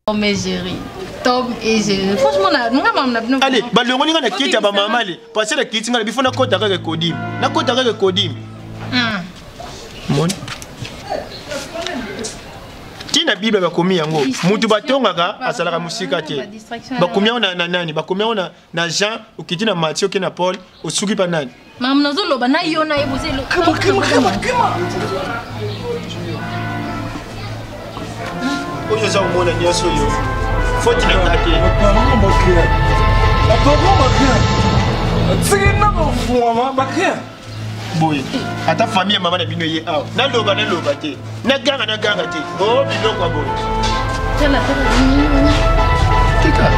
Tom et Jerry. Tom et Jerry. Franchement, allez, balongo ninga na kiti ya ba mama le. Parce que kiti nga bifona kota ka kodim. Na kota ka kodim. Mon. Tina Bible bakomi yango. Mutu batongaka asalaka musika te. Bakomi ona na nani? Bakomi ona na Jean ukiti na Matthieu ki na Paul osuki pa nani? Mam nazo loba na yona yebose lo. Kama. Oyo za umona nyaso yo. Faut na kake. Boy, ata famille mama na bino ye aw. Na loba te. Na ganga te. Oh, bino kwa boy. Tela. Tika.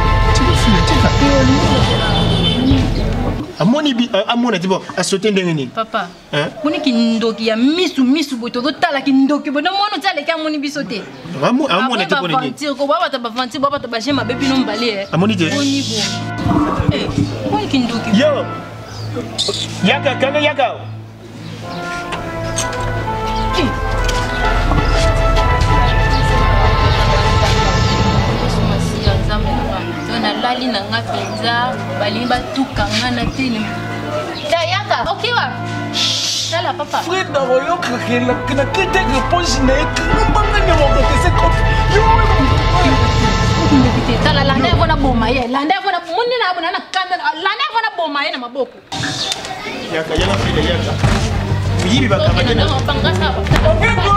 Amona tibo asote ndenge ni. Papa. Kuni kindoki ya misu boto do tala kindoki bono mono tala ka moni bisote. Amona tibo ni. Vantir ko baba ta vantir baba ta ba jema bebi no mbale. Amoni te. Kuni bo. Kuni kindoki. Yo. Yaka kana yaka. Lali na nga pizza, balimba tukanga na tele. Da yaka, okay wa? Dala papa. Frida royo kakela kina kete réponse na ekamba ngani mo ko tese ko. Yo. Dala landa vona boma ye, landa vona munni na abuna na kamera, landa vona boma ye na maboko. Yaka yana Frida yaka. Bibi bakabanya na pangasa. Okay go.